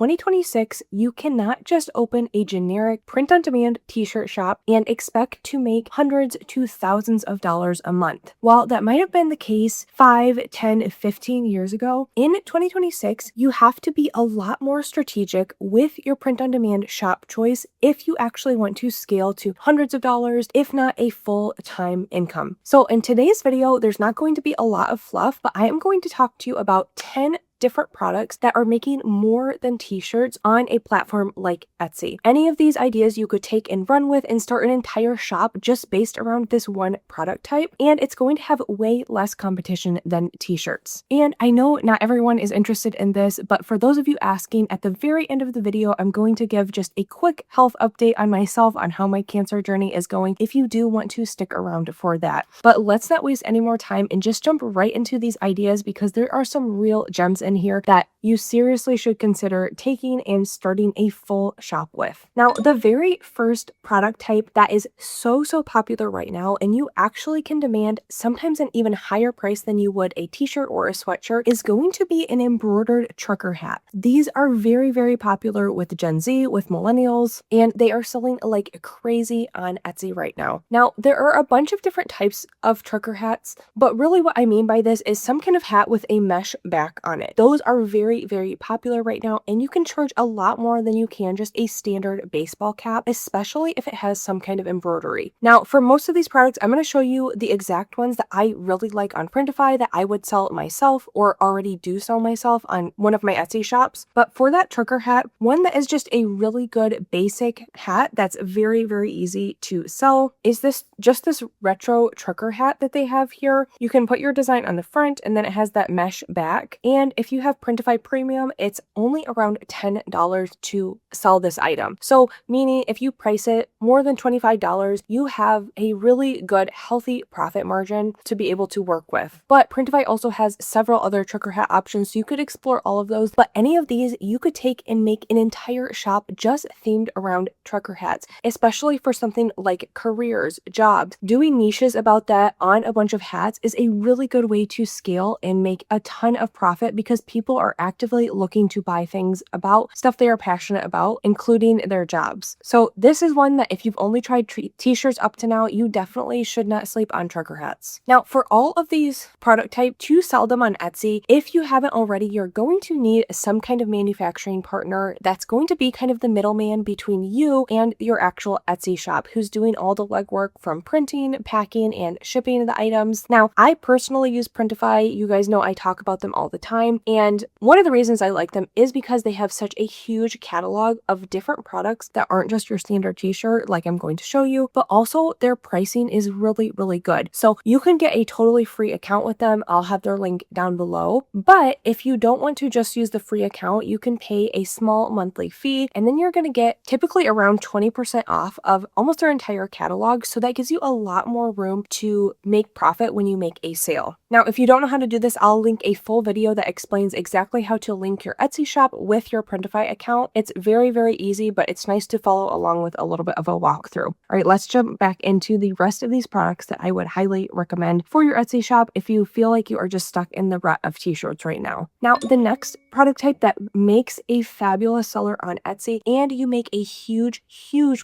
2026, you cannot just open a generic print-on-demand t-shirt shop and expect to make hundreds to thousands of dollars a month. While that might have been the case 5, 10, 15 years ago, in 2026, you have to be a lot more strategic with your print-on-demand shop choice if you actually want to scale to hundreds of dollars, if not a full-time income. So in today's video, there's not going to be a lot of fluff, but I am going to talk to you about 10 different products that are making more than t-shirts on a platform like Etsy. Any of these ideas you could take and run with and start an entire shop just based around this one product type, and it's going to have way less competition than t-shirts. And I know not everyone is interested in this, but for those of you asking, at the very end of the video, I'm going to give just a quick health update on myself on how my cancer journey is going if you do want to stick around for that. But let's not waste any more time and just jump right into these ideas, because there are some real gems in here that you seriously should consider taking and starting a full shop with. Now, the very first product type that is so popular right now, and you actually can demand sometimes an even higher price than you would a t-shirt or a sweatshirt, is going to be an embroidered trucker hat. These are very popular with Gen Z, with millennials, and they are selling like crazy on Etsy right now. Now, there are a bunch of different types of trucker hats, but really what I mean by this is some kind of hat with a mesh back on it. Those are very popular right now, and you can charge a lot more than you can just a standard baseball cap, especially if it has some kind of embroidery. Now, for most of these products, I'm going to show you the exact ones that I really like on Printify that I would sell myself or already do sell myself on one of my Etsy shops. But for that trucker hat, one that is just a really good basic hat that's very easy to sell is this retro trucker hat that they have here. You can put your design on the front, and then it has that mesh back. And if you have Printify Premium, it's only around $10 to sell this item. So meaning if you price it more than $25, you have a really good healthy profit margin to be able to work with. But Printify also has several other trucker hat options, so you could explore all of those. But any of these you could take and make an entire shop just themed around trucker hats, especially for something like careers, jobs. Doing niches about that on a bunch of hats is a really good way to scale and make a ton of profit, because people are actively looking to buy things about stuff they are passionate about, including their jobs. So this is one that if you've only tried t-shirts up to now, you definitely should not sleep on trucker hats. Now, for all of these product type, to sell them on Etsy, if you haven't already, you're going to need some kind of manufacturing partner that's going to be kind of the middleman between you and your actual Etsy shop, who's doing all the legwork from printing, packing, and shipping the items. Now, I personally use Printify. You guys know I talk about them all the time, and one of the reasons I like them is because they have such a huge catalog of different products that aren't just your standard t-shirt like I'm going to show you, but also their pricing is really good. So you can get a totally free account with them. I'll have their link down below. But if you don't want to just use the free account, you can pay a small monthly fee, and then you're going to get typically around 20% off of almost their entire catalog. So that gives you a lot more room to make profit when you make a sale. Now, if you don't know how to do this, I'll link a full video that explains exactly how to link your Etsy shop with your Printify account. It's very easy, but it's nice to follow along with a little bit of a walkthrough. All right, let's jump back into the rest of these products that I would highly recommend for your Etsy shop if you feel like you are just stuck in the rut of t-shirts right now. Now, the next product type that makes a fabulous seller on Etsy, and you make a huge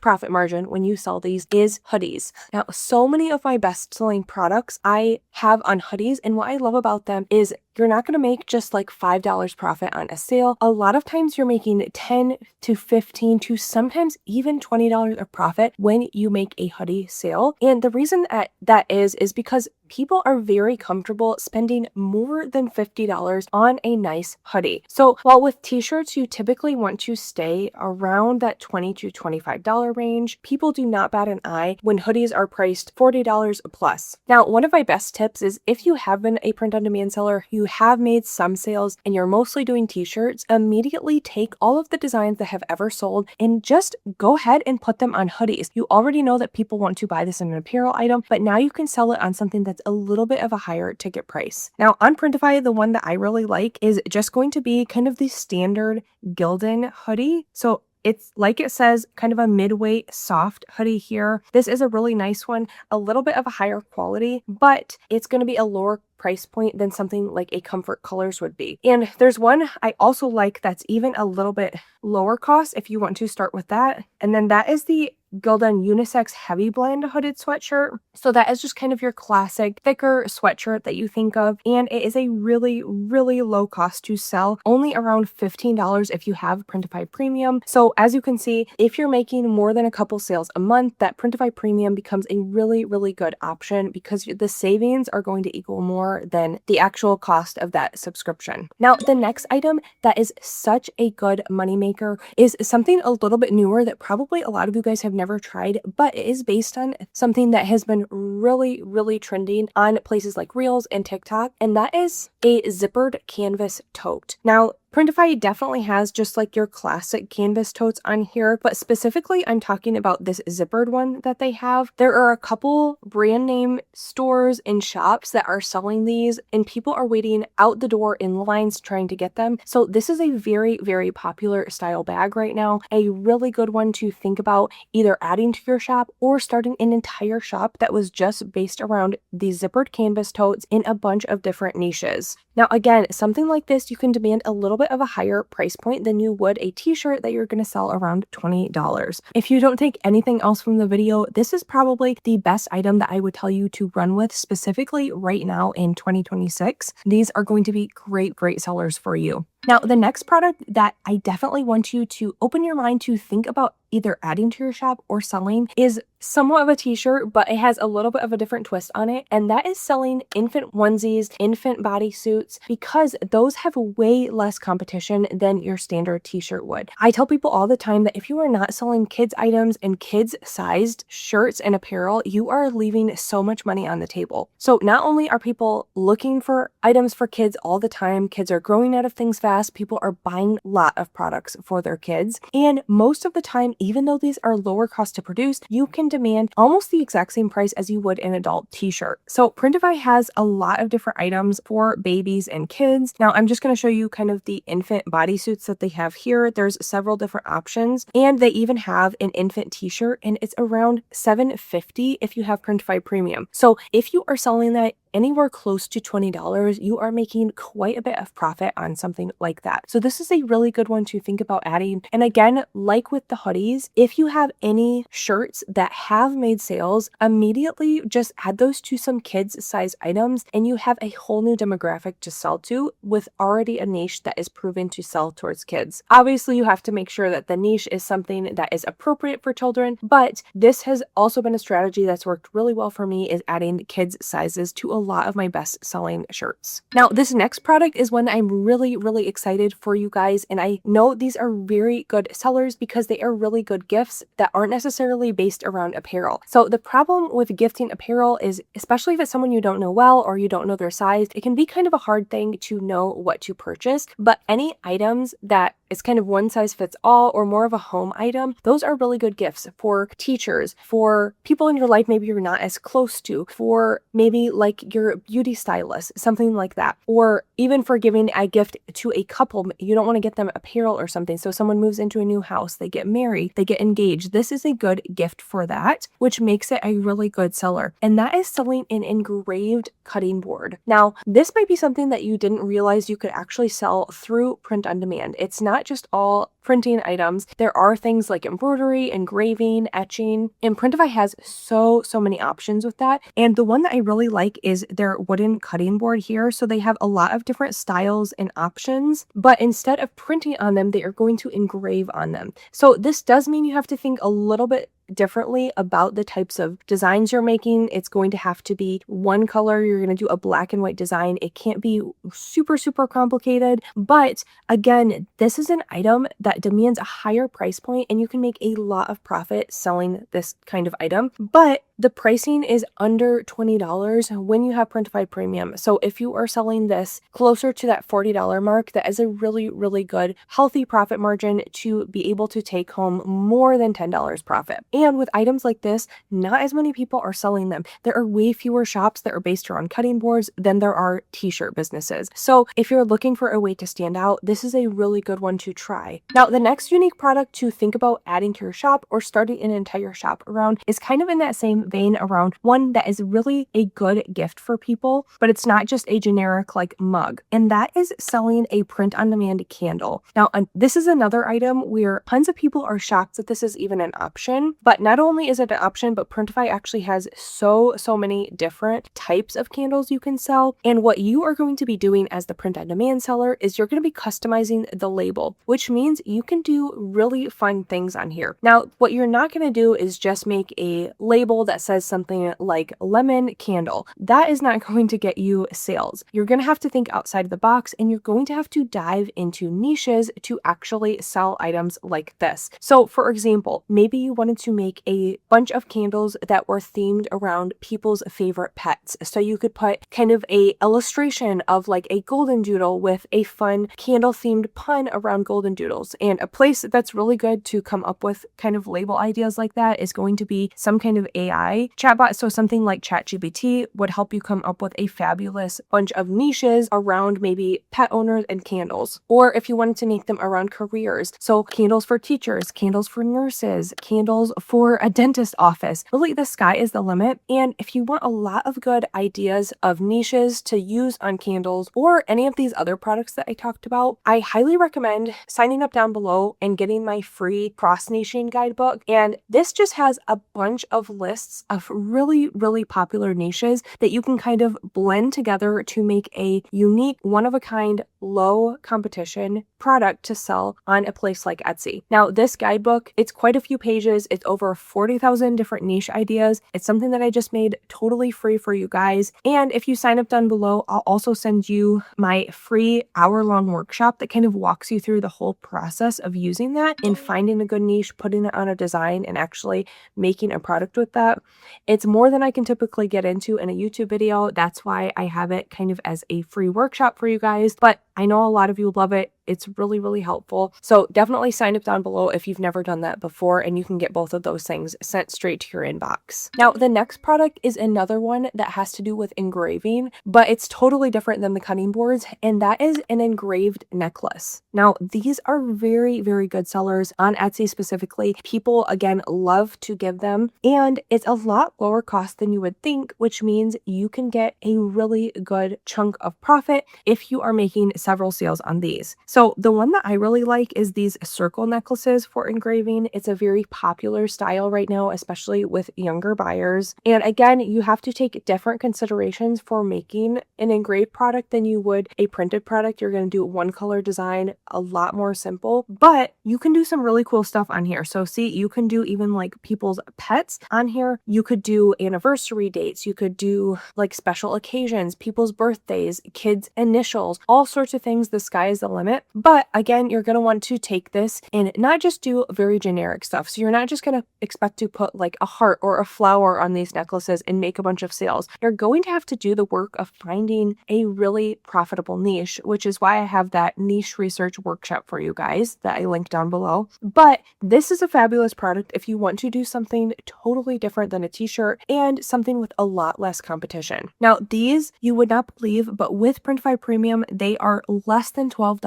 profit margin when you sell these, is hoodies. Now, so many of my best-selling products I have on hoodies, and what I love about them is you're not going to make just like $5 profit on a sale. A lot of times you're making 10 to 15 to sometimes even $20 of profit when you make a hoodie sale. And the reason that is because people are very comfortable spending more than $50 on a nice hoodie. So while with t-shirts, you typically want to stay around that $20 to $25 range, people do not bat an eye when hoodies are priced $40 plus. Now, one of my best tips is if you have been a print-on-demand seller, you have made some sales, and you're mostly doing t-shirts, immediately take all of the designs that have ever sold and just go ahead and put them on hoodies. You already know that people want to buy this in an apparel item, but now you can sell it on something that's a little bit of a higher ticket price. Now on Printify, the one that I really like is just going to be kind of the standard Gildan hoodie. So It's like it says, kind of a midweight soft hoodie here. This is a really nice one, a little bit of a higher quality, but it's going to be a lower price point than something like a Comfort Colors would be. And there's one I also like that's even a little bit lower cost if you want to start with that. And then that is the Gildan Unisex Heavy Blend hooded sweatshirt. So that is just kind of your classic thicker sweatshirt that you think of. And it is a really, really low cost to sell, only around $15 if you have Printify Premium. So as you can see, if you're making more than a couple sales a month, that Printify Premium becomes a really, really good option because the savings are going to equal more than the actual cost of that subscription. Now, the next item that is such a good moneymaker is something a little bit newer that probably a lot of you guys have never tried, but it is based on something that has been really, really trending on places like Reels and TikTok, and that is a zippered canvas tote. Now, Printify definitely has just like your classic canvas totes on here, but specifically I'm talking about this zippered one that they have. There are a couple brand name stores and shops that are selling these, and people are waiting out the door in lines trying to get them. So this is a very, very popular style bag right now. A really good one to think about either adding to your shop or starting an entire shop that was just based around these zippered canvas totes in a bunch of different niches. Now, again, something like this, you can demand a little bit of a higher price point than you would a t-shirt that you're going to sell around $20. If you don't take anything else from the video, this is probably the best item that I would tell you to run with specifically right now in 2026. These are going to be great, great sellers for you. Now, the next product that I definitely want you to open your mind to think about either adding to your shop or selling is somewhat of a t-shirt, but it has a little bit of a different twist on it, and that is selling infant onesies, infant bodysuits, because those have way less competition than your standard t-shirt would. I tell people all the time that if you are not selling kids items and kids sized shirts and apparel, you are leaving so much money on the table. So not only are people looking for items for kids all the time, kids are growing out of things fast, people are buying a lot of products for their kids, and most of the time, even though these are lower cost to produce, you can demand almost the exact same price as you would an adult t-shirt. So Printify has a lot of different items for babies and kids. Now I'm just going to show you kind of the infant bodysuits that they have here. There's several different options, and they even have an infant t-shirt, and it's around $7.50 if you have Printify Premium. So if you are selling that anywhere close to $20, you are making quite a bit of profit on something like that. So this is a really good one to think about adding. And again, like with the hoodies, if you have any shirts that have made sales, immediately just add those to some kids size items, and you have a whole new demographic to sell to with already a niche that is proven to sell towards kids. Obviously, you have to make sure that the niche is something that is appropriate for children, but this has also been a strategy that's worked really well for me, is adding kids sizes to a lot of my best selling shirts. Now, this next product is one I'm really, really excited for you guys, and I know these are very good sellers because they are really good gifts that aren't necessarily based around apparel. So the problem with gifting apparel is, especially if it's someone you don't know well or you don't know their size, it can be kind of a hard thing to know what to purchase. But any items that it's kind of one size fits all or more of a home item, those are really good gifts for teachers, for people in your life maybe you're not as close to, for maybe like your beauty stylist, something like that, or even for giving a gift to a couple. You don't want to get them apparel or something. So someone moves into a new house, they get married, they get engaged. This is a good gift for that, which makes it a really good seller. And that is selling an engraved cutting board. Now, this might be something that you didn't realize you could actually sell through print on demand. It's not just all printing items. There are things like embroidery, engraving, etching, and Printify has so many options with that. And the one that I really like is their wooden cutting board here. So they have a lot of different styles and options, but instead of printing on them, they are going to engrave on them. So this does mean you have to think a little bit differently about the types of designs you're making. It's going to have to be one color. You're going to do a black and white design. It can't be super complicated, but again, this is an item that demands a higher price point, and you can make a lot of profit selling this kind of item, but the pricing is under $20 when you have Printify Premium. So if you are selling this closer to that $40 mark, that is a really good, healthy profit margin to be able to take home more than $10 profit. And with items like this, not as many people are selling them. There are way fewer shops that are based around cutting boards than there are t-shirt businesses. So if you're looking for a way to stand out, this is a really good one to try. Now, Now, the next unique product to think about adding to your shop or starting an entire shop around is kind of in that same vein around one that is really a good gift for people, but it's not just a generic like mug, and that is selling a print-on-demand candle. Now, this is another item where tons of people are shocked that this is even an option, but not only is it an option, but Printify actually has so many different types of candles you can sell, and what you are going to be doing as the print-on-demand seller is you're going to be customizing the label, which means you can do really fun things on here. Now, what you're not going to do is just make a label that says something like lemon candle. That is not going to get you sales. You're going to have to think outside of the box, and you're going to have to dive into niches to actually sell items like this. So for example, maybe you wanted to make a bunch of candles that were themed around people's favorite pets. So you could put kind of a illustration of like a golden doodle with a fun candle themed pun around golden doodles. And a place that's really good to come up with kind of label ideas like that is going to be some kind of AI chatbot. So something like ChatGPT would help you come up with a fabulous bunch of niches around maybe pet owners and candles. Or if you wanted to make them around careers, so candles for teachers, candles for nurses, candles for a dentist office. Really, the sky is the limit. And if you want a lot of good ideas of niches to use on candles or any of these other products that I talked about, I highly recommend signing up down below and getting my free cross-niching guidebook. And this just has a bunch of lists of really popular niches that you can kind of blend together to make a unique, one-of-a-kind, low competition product to sell on a place like Etsy. Now, this guidebook, it's quite a few pages. It's over 40,000 different niche ideas. It's something that I just made totally free for you guys. And if you sign up down below, I'll also send you my free hour-long workshop that kind of walks you through the whole process of using that and finding a good niche, putting it on a design, and actually making a product with that. It's more than I can typically get into in a YouTube video. That's why I have it kind of as a free workshop for you guys, but I know a lot of you love it. It's really helpful. So definitely sign up down below if you've never done that before, and you can get both of those things sent straight to your inbox. Now, the next product is another one that has to do with engraving, but it's totally different than the cutting boards, and that is an engraved necklace. Now, these are very good sellers on Etsy specifically. People, again, love to give them, and it's a lot lower cost than you would think, which means you can get a really good chunk of profit if you are making several sales on these. So the one that I really like is these circle necklaces for engraving. It's a very popular style right now, especially with younger buyers. And again, you have to take different considerations for making an engraved product than you would a printed product. You're going to do one color design, a lot more simple, but you can do some really cool stuff on here. So see, you can do even like people's pets on here. You could do anniversary dates. You could do like special occasions, people's birthdays, kids' initials, all sorts of things. The sky is the limit. But again, you're going to want to take this and not just do very generic stuff. So you're not just going to expect to put like a heart or a flower on these necklaces and make a bunch of sales. You're going to have to do the work of finding a really profitable niche, which is why I have that niche research workshop for you guys that I link down below. But this is a fabulous product if you want to do something totally different than a t-shirt and something with a lot less competition. Now, these you would not believe, but with Printify Premium, they are less than $12.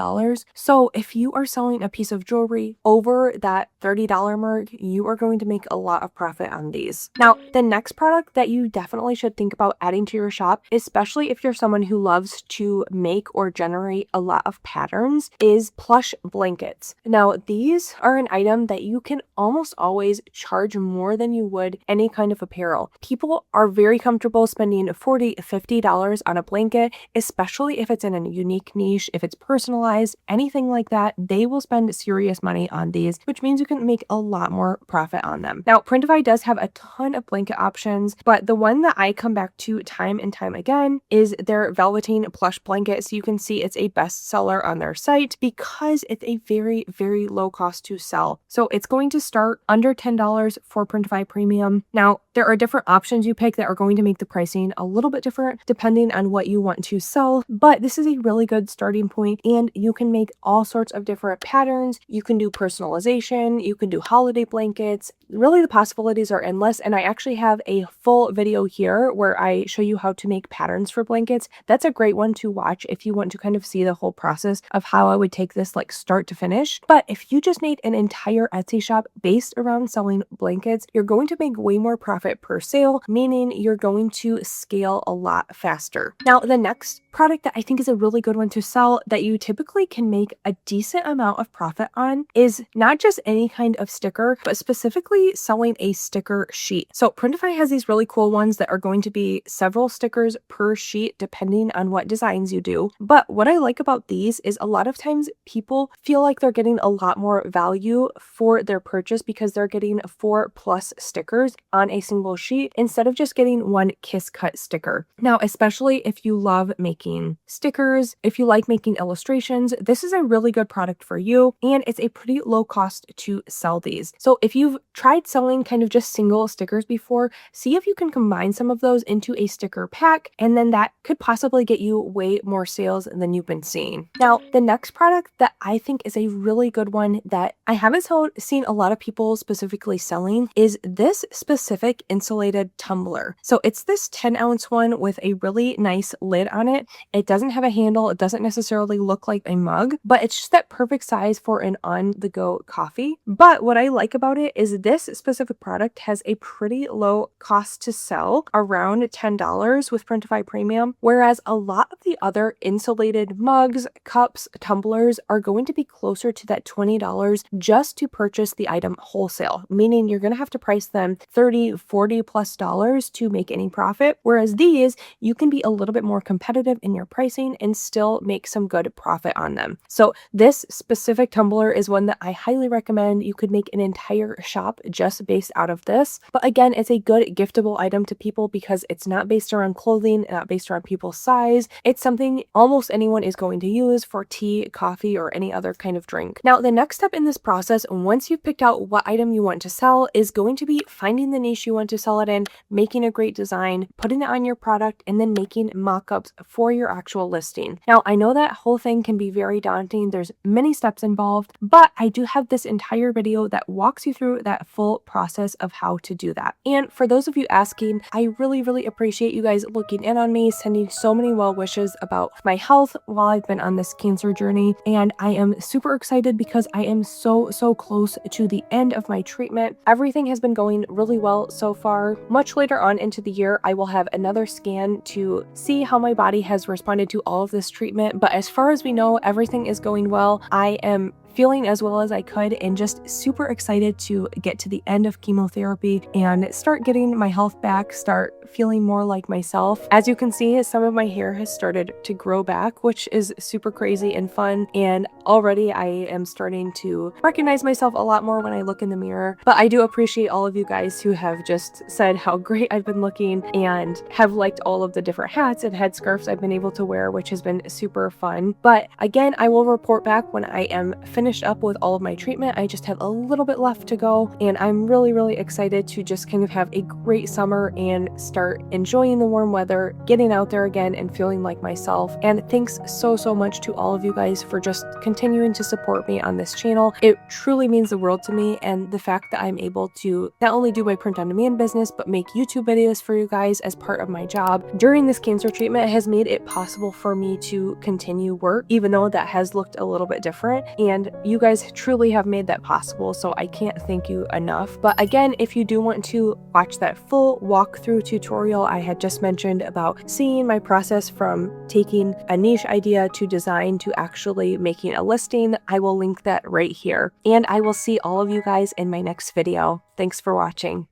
So if you are selling a piece of jewelry over that $30 mark, you are going to make a lot of profit on these. Now, the next product that you definitely should think about adding to your shop, especially if you're someone who loves to make or generate a lot of patterns, is plush blankets. Now, these are an item that you can almost always charge more than you would any kind of apparel. People are very comfortable spending $40, $50 on a blanket, especially if it's in a unique niche, if it's personalized, anything like that. They will spend serious money on these, which means you can make a lot more profit on them. Now, Printify does have a ton of blanket options, but the one that I come back to time and time again is their velveteen plush blanket. So you can see it's a bestseller on their site because it's a very low cost to sell. So it's going to start under $10 for Printify Premium. Now, there are different options you pick that are going to make the pricing a little bit different depending on what you want to sell, but this is a really good starting point, and you can make all sorts of different patterns. You can do personalization, you can do holiday blankets. Really, the possibilities are endless, and I actually have a full video here where I show you how to make patterns for blankets. That's a great one to watch if you want to kind of see the whole process of how I would take this like start to finish. But if you just made an entire Etsy shop based around selling blankets, you're going to make way more profit per sale, meaning you're going to scale a lot faster. Now, the next product that I think is a really good one to sell that you typically can make a decent amount of profit on is not just any kind of sticker, but specifically selling a sticker sheet. So Printify has these really cool ones that are going to be several stickers per sheet depending on what designs you do. But what I like about these is a lot of times people feel like they're getting a lot more value for their purchase because they're getting 4+ stickers on a single sheet instead of just getting one kiss cut sticker. Now, especially if you love making stickers, if you like making illustrations, this is a really good product for you, and it's a pretty low cost to sell these. So if you've tried selling kind of just single stickers before, see if you can combine some of those into a sticker pack, and then that could possibly get you way more sales than you've been seeing. Now, the next product that I think is a really good one that I haven't seen a lot of people specifically selling is this specific insulated tumbler. So it's this 10-ounce one with a really nice lid on it. It doesn't have a handle. It doesn't necessarily look like a mug, but it's just that perfect size for an on-the-go coffee. But what I like about it is this specific product has a pretty low cost to sell, around $10 with Printify Premium, whereas a lot of the other insulated mugs, cups, tumblers are going to be closer to that $20 just to purchase the item wholesale, meaning you're going to have to price them $30, $40+ to make any profit, whereas these, you can be a little bit more competitive in your pricing and still make some good profit on them. So this specific tumbler is one that I highly recommend. You could make an entire shop just based out of this. But again, it's a good giftable item to people because it's not based around clothing, not based around people's size. It's something almost anyone is going to use for tea, coffee, or any other kind of drink. Now, the next step in this process, once you've picked out what item you want to sell, is going to be finding the niche you want to sell it in, making a great design, putting it on your product, and then making mock-ups for your actual listing. Now, I know that whole thing can be very daunting. There's many steps involved, but I do have this entire video that walks you through that full process of how to do that. And for those of you asking, I really appreciate you guys looking in on me, sending so many well wishes about my health while I've been on this cancer journey. And I am super excited because I am so close to the end of my treatment. Everything has been going really well so far. Much later on into the year, I will have another scan to see how my body has responded to all of this treatment. But as far as we know, everything is going well. I am feeling as well as I could and just super excited to get to the end of chemotherapy and start getting my health back, start feeling more like myself. As you can see, some of my hair has started to grow back, which is super crazy and fun. And already I am starting to recognize myself a lot more when I look in the mirror. But I do appreciate all of you guys who have just said how great I've been looking and have liked all of the different hats and headscarves I've been able to wear, which has been super fun. But again, I will report back when I am finished up with all of my treatment. I just have a little bit left to go, and I'm really excited to just kind of have a great summer and start enjoying the warm weather, getting out there again and feeling like myself. And thanks so much to all of you guys for just continuing to support me on this channel. It truly means the world to me, and the fact that I'm able to not only do my print on demand business but make YouTube videos for you guys as part of my job during this cancer treatment has made it possible for me to continue work, even though that has looked a little bit different. And you guys truly have made that possible, so I can't thank you enough. But again, if you do want to watch that full walkthrough tutorial I had just mentioned about seeing my process from taking a niche idea to design to actually making a listing, I will link that right here. And I will see all of you guys in my next video. Thanks for watching.